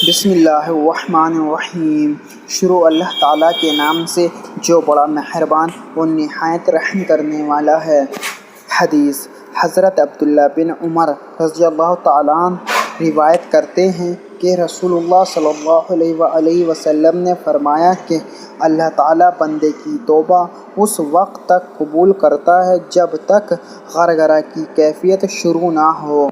بسم اللہ الرحمن الرحیم۔ شروع اللہ تعالیٰ کے نام سے جو بڑا مہربان اور نہایت رحم کرنے والا ہے۔ حدیث حضرت عبداللہ بن عمر رضی اللہ تعالیٰ عنہ روایت کرتے ہیں کہ رسول اللہ صلی اللہ علیہ وآلہ وسلم نے فرمایا کہ اللہ تعالیٰ بندے کی توبہ اس وقت تک قبول کرتا ہے جب تک غرغرہ کی کیفیت شروع نہ ہو۔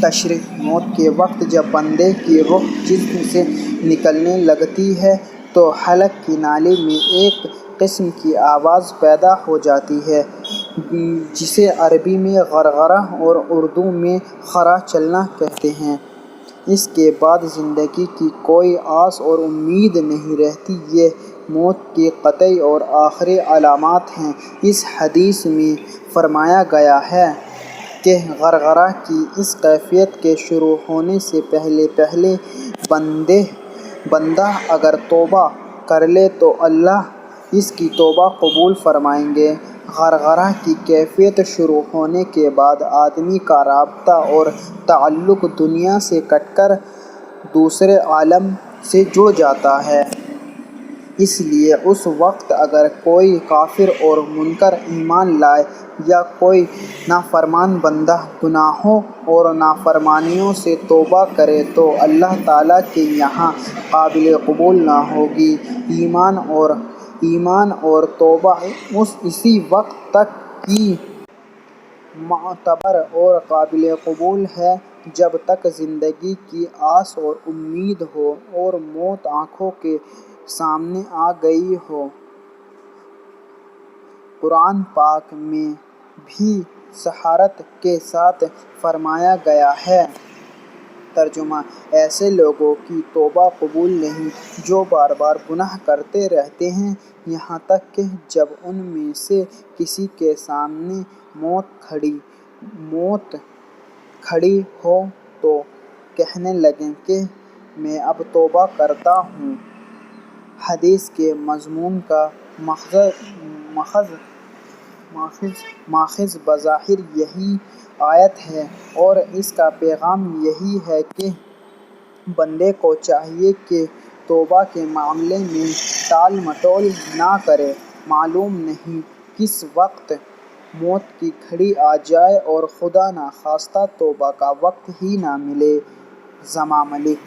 تشریح: موت کے وقت جب بندے کی روح جسم سے نکلنے لگتی ہے تو حلق کی نالی میں ایک قسم کی آواز پیدا ہو جاتی ہے جسے عربی میں غرغرہ اور اردو میں خرا چلنا کہتے ہیں۔ اس کے بعد زندگی کی کوئی آس اور امید نہیں رہتی۔ یہ موت کی قطعی اور آخری علامات ہیں۔ اس حدیث میں فرمایا گیا ہے کہ غرغرہ کی اس کیفیت کے شروع ہونے سے پہلے بندہ اگر توبہ کر لے تو اللہ اس کی توبہ قبول فرمائیں گے۔ غرغرہ کی کیفیت شروع ہونے کے بعد آدمی کا رابطہ اور تعلق دنیا سے کٹ کر دوسرے عالم سے جڑ جاتا ہے۔ اس لیے اس وقت اگر کوئی کافر اور منکر ایمان لائے یا کوئی نافرمان بندہ گناہوں اور نافرمانیوں سے توبہ کرے تو اللہ تعالیٰ کے یہاں قابل قبول نہ ہوگی۔ ایمان اور توبہ اسی وقت تک کی معتبر اور قابل قبول ہے جب تک زندگی کی آس اور امید ہو اور موت آنکھوں کے سامنے آ گئی ہو۔ قرآن پاک میں بھی صراحت کے ساتھ فرمایا گیا ہے۔ ترجمہ: ایسے لوگوں کی توبہ قبول نہیں جو بار بار گناہ کرتے رہتے ہیں یہاں تک کہ جب ان میں سے کسی کے سامنے موت کھڑی ہو تو کہنے لگے کہ میں اب توبہ کرتا ہوں۔ حدیث کے مضمون کا ماخذ بظاہر یہی آیت ہے اور اس کا پیغام یہی ہے کہ بندے کو چاہیے کہ توبہ کے معاملے میں ٹال مٹول نہ کرے۔ معلوم نہیں کس وقت موت کی گھڑی آ جائے اور خدا نخواستہ توبہ کا وقت ہی نہ ملے۔ زما ملک۔